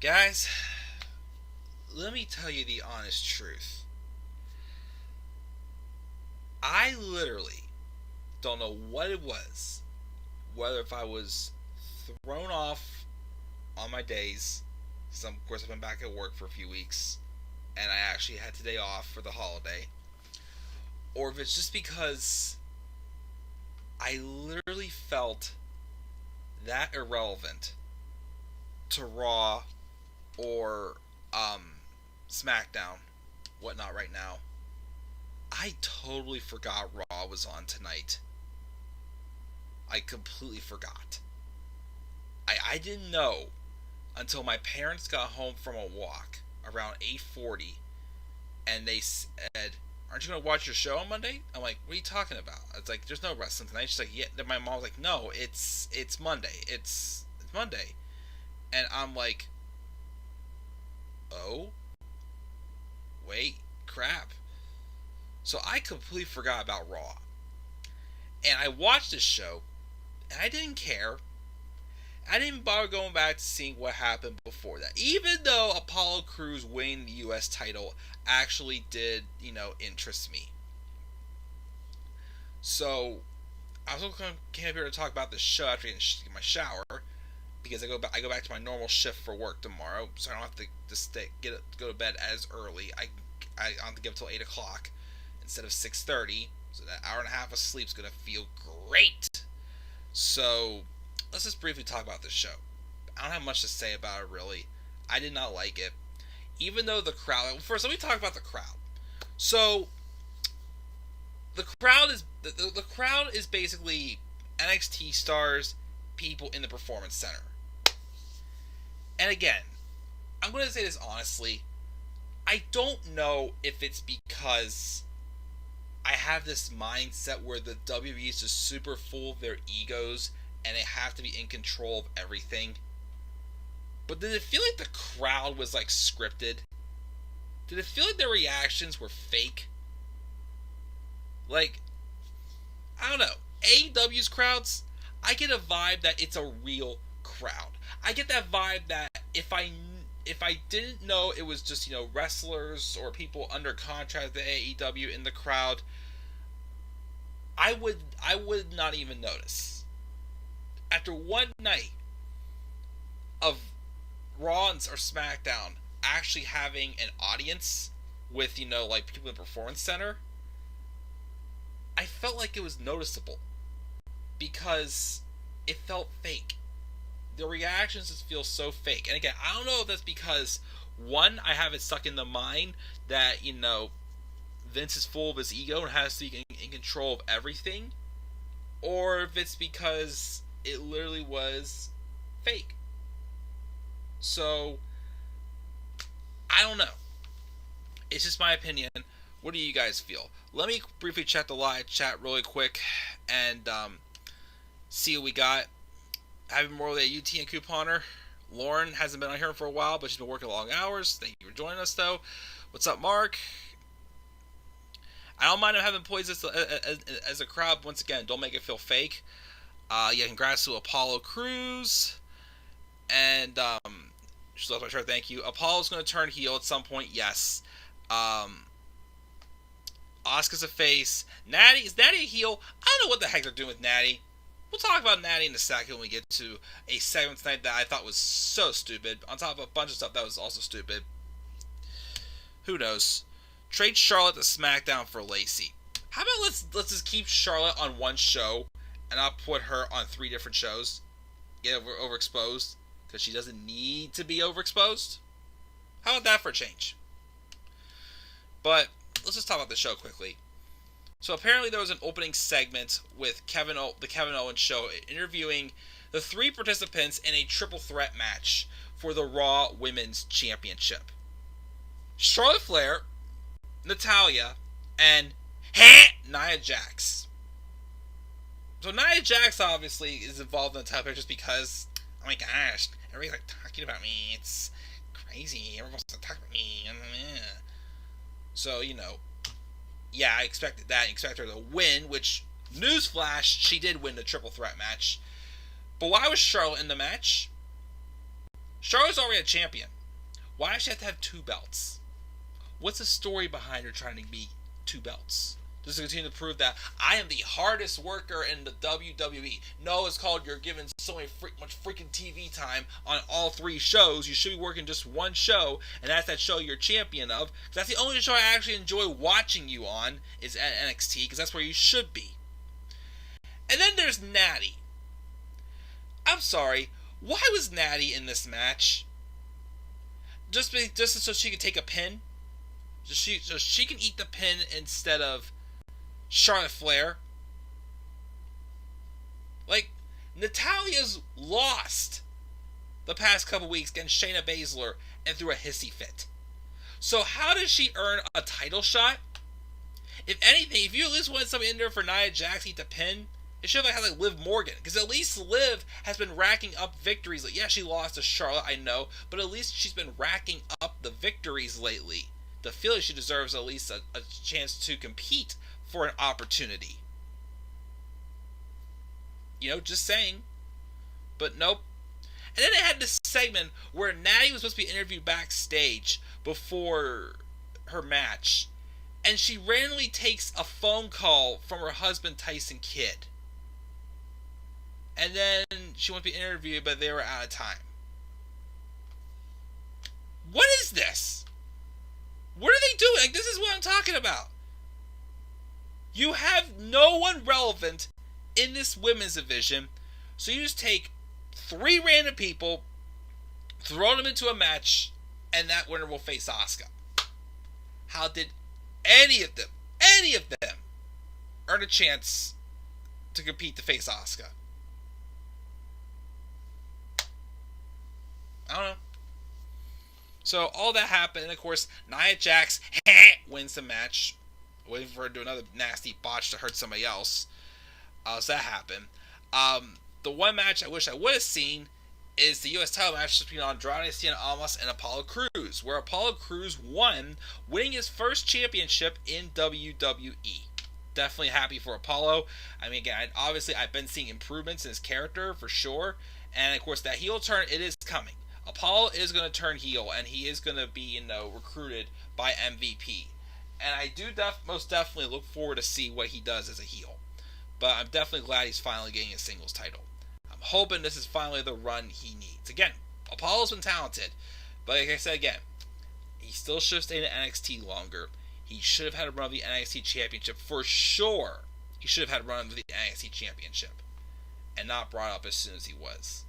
Guys, let me tell you the honest truth. I literally don't know what it was. Whether if I was thrown off on my days, some of course I've been back at work for a few weeks, and I actually had today off for the holiday, or if it's just because I literally felt that irrelevant to Raw or SmackDown, whatnot right now. I totally forgot Raw was on tonight. I completely forgot. I didn't know until my parents got home from a walk around 8:40, and they said, "Aren't you going to watch your show on Monday?" I'm like, "What are you talking about?" It's like, "There's no wrestling tonight." She's like, "Yeah." Then my mom was like, "No, it's Monday. It's Monday." And I'm like, "Oh, wait, crap." So I completely forgot about Raw. And I watched this show, and I didn't care. I didn't bother going back to seeing what happened before that. Even though Apollo Crews winning the U.S. title actually did, interest me. So I was also came up here to talk about the show after getting my shower, because I go back to my normal shift for work tomorrow, so I don't have to go to bed as early. I don't have to get up till 8 o'clock instead of 6:30. So that hour and a half of sleep is gonna feel great. So let's just briefly talk about this show. I don't have much to say about it really. I did not like it, even though the crowd. First, let me talk about the crowd. So the crowd is basically NXT stars, people in the Performance Center. And again, I'm going to say this honestly. I don't know if it's because I have this mindset where the WWE is just super full of their egos and they have to be in control of everything. But did it feel like the crowd was like scripted? Did it feel like their reactions were fake? Like, I don't know. AEW's crowds, I get a vibe that it's a real crowd. I get that vibe that if I didn't know it was just, wrestlers or people under contract at AEW in the crowd, I would not even notice. After one night of Raw or SmackDown actually having an audience with, like people in the Performance Center, I felt like it was noticeable because it felt fake. The reactions just feel so fake. And again, I don't know if that's because, one, I have it stuck in the mind that, Vince is full of his ego and has to be in control of everything, or if it's because it literally was fake. So, I don't know. It's just my opinion. What do you guys feel? Let me briefly check the live chat really quick and see what we got. Having more of a UTN couponer. Lauren hasn't been on here for a while, but she's been working long hours. Thank you for joining us, though. What's up, Mark? I don't mind having employees as a crowd. Once again, don't make it feel fake. Congrats to Apollo Crews. And she's lost my shirt. Thank you. Apollo's going to turn heel at some point. Yes. Asuka's a face. Is Natty a heel? I don't know what the heck they're doing with Natty. We'll talk about Natty in a second when we get to a segment tonight that I thought was so stupid. On top of a bunch of stuff that was also stupid. Who knows? Trade Charlotte to SmackDown for Lacey. How about let's just keep Charlotte on one show and not put her on 3 different shows? Get overexposed because she doesn't need to be overexposed. How about that for a change? But let's just talk about the show quickly. So apparently there was an opening segment with the Kevin Owens show interviewing the 3 participants in a triple threat match for the Raw Women's Championship. Charlotte Flair, Natalya, and Nia Jax. So Nia Jax obviously is involved in the title just because, oh my gosh, everybody's like talking about me. It's crazy. Everyone wants to talk about me. So, I expected that. I expected her to win, which, newsflash, she did win the triple threat match. But why was Charlotte in the match? Charlotte's already a champion. Why does she have to have two belts? What's the story behind her trying to be two belts? Just to continue to prove that I am the hardest worker in the WWE. No, it's called you're given so much freaking TV time on all three shows. You should be working just one show, and that's that show you're champion of. That's the only show I actually enjoy watching you on is at NXT, because that's where you should be. And then there's Natty. I'm sorry, why was Natty in this match? Just so she could take a pin? So she can eat the pin instead of Charlotte Flair? Like, Natalia's lost the past couple weeks against Shayna Baszler and threw a hissy fit. So how does she earn a title shot? If anything, if you at least want somebody in there for Nia Jax to eat the pin, it should have had Liv Morgan. Because at least Liv has been racking up victories. Like, yeah, she lost to Charlotte, I know. But at least she's been racking up the victories lately. To feel like she deserves at least a chance to compete for an opportunity. Just saying. But nope. And then they had this segment where Natty was supposed to be interviewed backstage before her match. And she randomly takes a phone call from her husband, Tyson Kidd. And then she wants to be interviewed, but they were out of time. What is this? What are they doing? This is what I'm talking about. You have no one relevant in this women's division, so you just take 3 random people, throw them into a match, and that winner will face Asuka. How did any of them earn a chance to compete to face Asuka? I don't know. So all that happened, and of course, Nia Jax wins the match, waiting for her to do another nasty botch to hurt somebody else. So that happened. The one match I wish I would have seen is the U.S. title match between Andrade Cien Almas and Apollo Crews, where Apollo Crews won, winning his first championship in WWE. Definitely happy for Apollo. I mean, again, obviously I've been seeing improvements in his character for sure, and of course that heel turn, it is coming. Apollo is going to turn heel, and he is going to be, recruited by MVP. And I do most definitely look forward to see what he does as a heel. But I'm definitely glad he's finally getting a singles title. I'm hoping this is finally the run he needs. Again, Apollo's been talented, but like I said again, he still should have stayed in NXT longer. He should have had a run of the NXT Championship for sure. He should have had a run of the NXT Championship, and not brought up as soon as he was.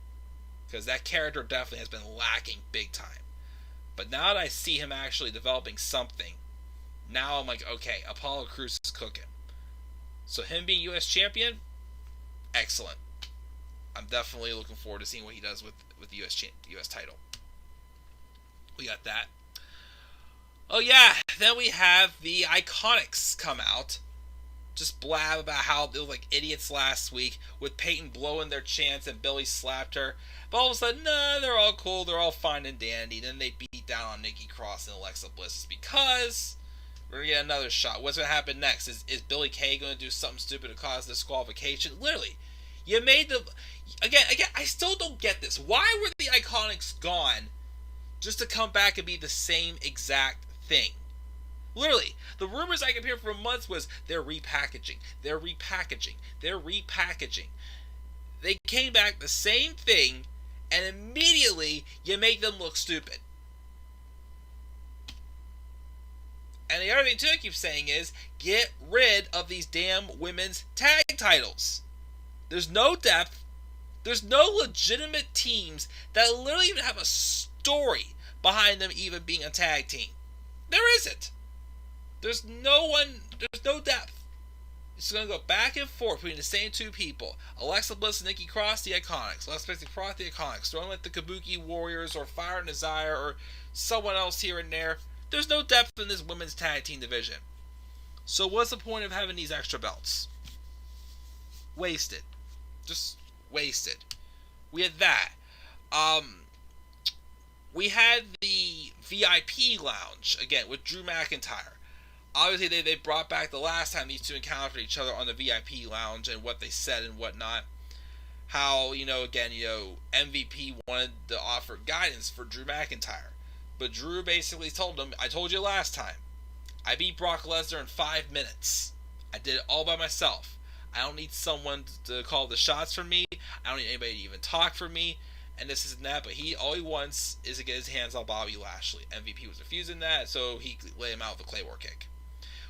Because that character definitely has been lacking big time. But now that I see him actually developing something, now I'm like, okay, Apollo Crews is cooking. So him being U.S. champion, excellent. I'm definitely looking forward to seeing what he does with the U.S. title. We got that. Oh yeah, then we have the Iconics come out. Just blab about how they were like idiots last week with Peyton blowing their chance and Billy slapped her. But all of a sudden, nah, they're all cool, they're all fine and dandy. Then they beat down on Nikki Cross and Alexa Bliss because we're going to get another shot. What's going to happen next? Is Billy Kay going to do something stupid to cause disqualification? Literally, you made the... Again, I still don't get this. Why were the Iconics gone just to come back and be the same exact thing? Literally, the rumors I could hear for months was they're repackaging. They came back the same thing, and immediately you make them look stupid. And the other thing too I keep saying is, get rid of these damn women's tag titles. There's no depth. There's no legitimate teams that literally even have a story behind them even being a tag team. There isn't. There's no depth. It's going to go back and forth between the same two people. Alexa Bliss and Nikki Cross, the Iconics. Alexa Bliss and Cross, the Iconics. Throwing like the Kabuki Warriors or Fire and Desire or someone else here and there. There's no depth in this women's tag team division. So what's the point of having these extra belts? Wasted. Just wasted. We had that. We had the VIP lounge, again, with Drew McIntyre. Obviously, they brought back the last time these two encountered each other on the VIP lounge and what they said and whatnot. How, MVP wanted to offer guidance for Drew McIntyre. But Drew basically told him, I told you last time, I beat Brock Lesnar in 5 minutes. I did it all by myself. I don't need someone to call the shots for me. I don't need anybody to even talk for me. And this isn't that, but all he wants is to get his hands on Bobby Lashley. MVP was refusing that, so he laid him out with a Claymore kick,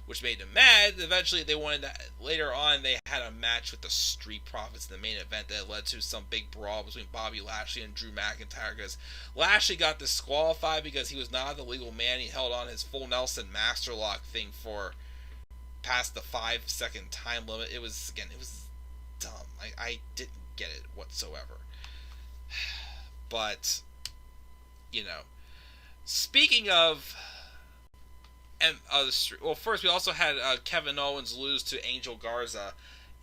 which made him mad. Eventually, they wanted that. Later on, they had a match with the Street Profits in the main event that led to some big brawl between Bobby Lashley and Drew McIntyre, because Lashley got disqualified because he was not the legal man. He held on his full Nelson Master Lock thing for past the 5-second time limit. It was dumb. I didn't get it whatsoever. But, speaking of, first we also had Kevin Owens lose to Angel Garza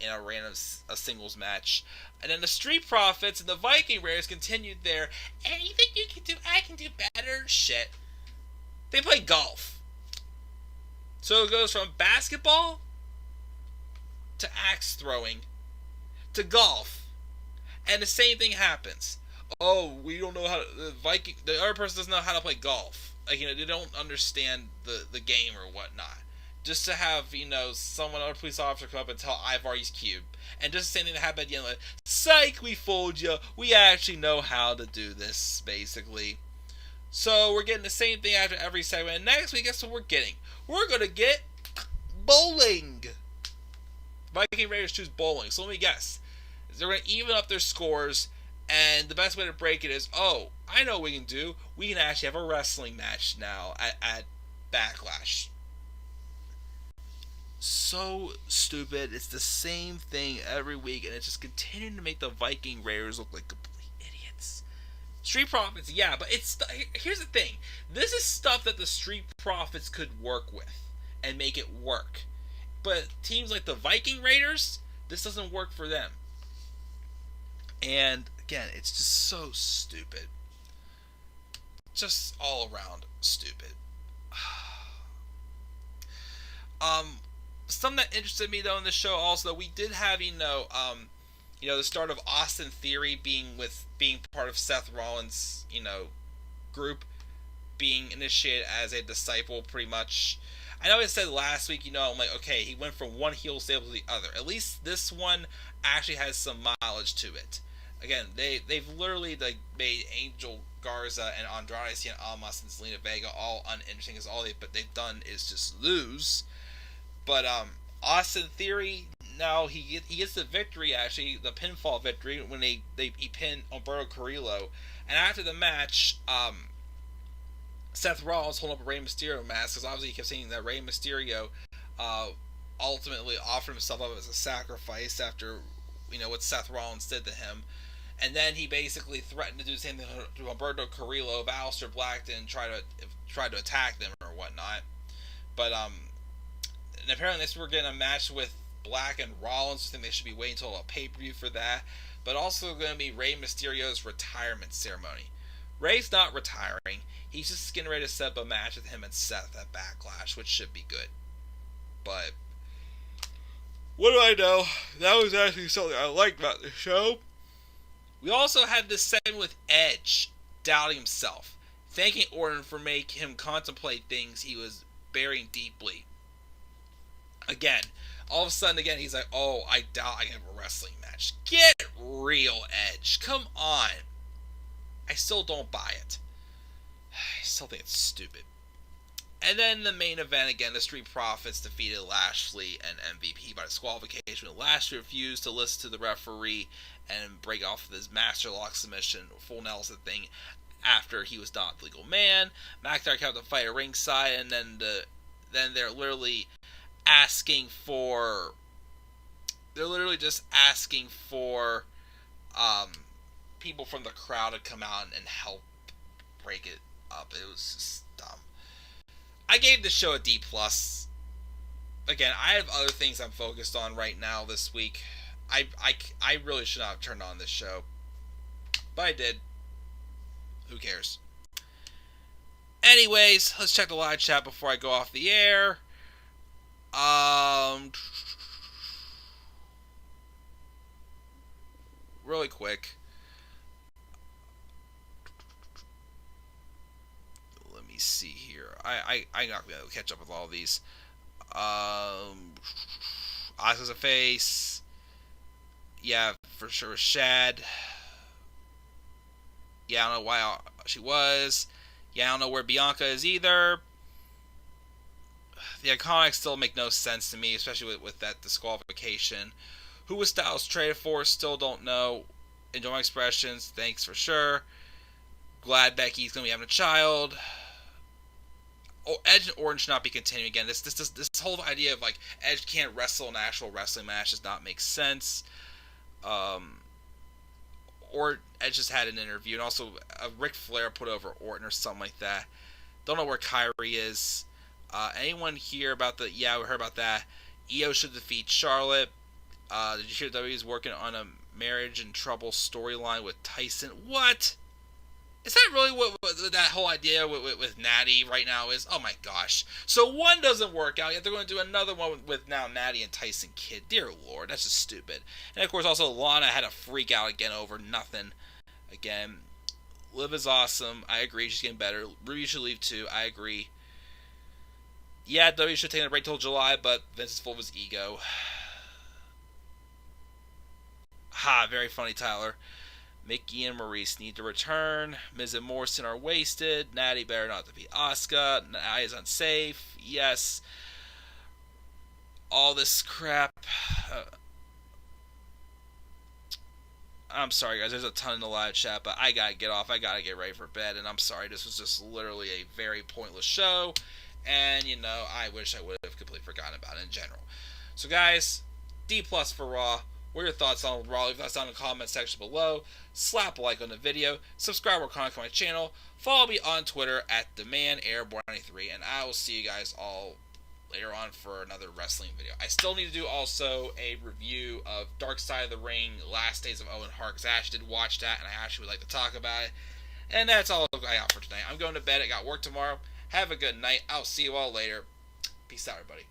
in a random singles match, and then the Street Profits and the Viking Raiders continued their anything you can do, I can do better shit. They play golf, so it goes from basketball to axe throwing to golf, and the same thing happens. Oh, we don't know how to, the other person doesn't know how to play golf. Like, they don't understand the game or whatnot. Just to have, other police officer come up and tell Ivar he's cute. And just the same thing that happened at the end, like, psych, we fooled you. We actually know how to do this, basically. So, we're getting the same thing after every segment. And next week, guess what we're getting? We're going to get bowling. Viking Raiders choose bowling. So, let me guess. They're going to even up their scores. And the best way to break it is, I know what we can do. We can actually have a wrestling match now at Backlash. So stupid. It's the same thing every week, and it's just continuing to make the Viking Raiders look like complete idiots. Street Profits, yeah, but here's the thing. This is stuff that the Street Profits could work with and make it work. But teams like the Viking Raiders, this doesn't work for them. And again, it's just so stupid. Just all around stupid. Something that interested me though in the show also, we did have the start of Austin Theory being part of Seth Rollins' group, being initiated as a disciple pretty much. I know I said last week, I'm like, okay, he went from one heel stable to the other. At least this one actually has some mileage to it. Again, they've literally made Angel Garza and Andrade Cien Almas and Zelina Vega all uninteresting, because all they've done is just lose. But Austin Theory, now he gets the victory, actually the pinfall victory, when he pinned Humberto Carrillo. And after the match, Seth Rollins holding up a Rey Mysterio mask, because obviously he kept saying that Rey Mysterio ultimately offered himself up as a sacrifice after what Seth Rollins did to him. And then he basically threatened to do the same thing to Humberto Carrillo if Aleister Black didn't try to attack them or whatnot. But and apparently we're getting a match with Black and Rollins. I think they should be waiting until a pay-per-view for that. But also going to be Rey Mysterio's retirement ceremony. Rey's not retiring. He's just getting ready to set up a match with him and Seth at Backlash, which should be good. But what do I know? That was actually something I liked about the show. We also had this segment with Edge doubting himself, thanking Orton for making him contemplate things he was burying deeply. Again, all of a sudden, he's like, oh, I doubt I can have a wrestling match. Get real, Edge. Come on. I still don't buy it. I still think it's stupid. And then the main event, again, the Street Profits defeated Lashley and MVP by disqualification. Lashley refused to listen to the referee and break off his Master Lock submission, full Nelson thing, after he was not the legal man. McIntyre kept the fight at ringside, and then they're literally asking for... They're literally just asking for people from the crowd to come out and help break it up. It was just dumb. I gave the show a D+. Again, I have other things I'm focused on right now this week. I really should not have turned on this show. But I did. Who cares? Anyways, let's check the live chat before I go off the air. Really quick. see here. I'm not gonna be able to catch up with all these. Asuka's a face. Yeah, for sure. Shad. Yeah, I don't know why she was. Yeah, I don't know where Bianca is either. The Iconics still make no sense to me, especially with that disqualification. Who was Styles traded for? Still don't know. Enjoy my expressions. Thanks for sure. Glad Becky's gonna be having a child. Oh, Edge and Orton should not be continuing again. This whole idea of like Edge can't wrestle in an actual wrestling match does not make sense. Or Edge just had an interview, and also Ric Flair put over Orton or something like that. Don't know where Kyrie is. Anyone hear about the? Yeah, we heard about that. Io should defeat Charlotte. Did you hear WWE is working on a marriage and trouble storyline with Tyson? What? Is that really what that whole idea with Natty right now is? Oh my gosh. So one doesn't work out, yet they're going to do another one with now Natty and Tyson Kidd. Dear Lord, that's just stupid. And of course also Lana had a freak out again over nothing. Again, Liv is awesome. I agree, she's getting better. Ruby should leave too. I agree. Yeah, WWE should take a break till July, but Vince is full of his ego. Ha, very funny, Tyler. Mickey and Maurice need to return. Miz and Morrison are wasted. Natty better not defeat Asuka. Nia is unsafe. Yes. All this crap. I'm sorry, guys. There's a ton in the live chat, but I gotta get off. I gotta get ready for bed, and I'm sorry. This was just literally a very pointless show, and, you know, I wish I would have completely forgotten about it in general. So, guys, D+ for Raw. What are your thoughts on Raw? Leave thoughts down in the comment section below. Slap a like on the video. Subscribe or comment on my channel. Follow me on Twitter at TheManAirborne93. And I will see you guys all later on for another wrestling video. I still need to do also a review of Dark Side of the Ring, Last Days of Owen Hart, because I actually did watch that and I actually would like to talk about it. And that's all I got for tonight. I'm going to bed. I got work tomorrow. Have a good night. I'll see you all later. Peace out, everybody.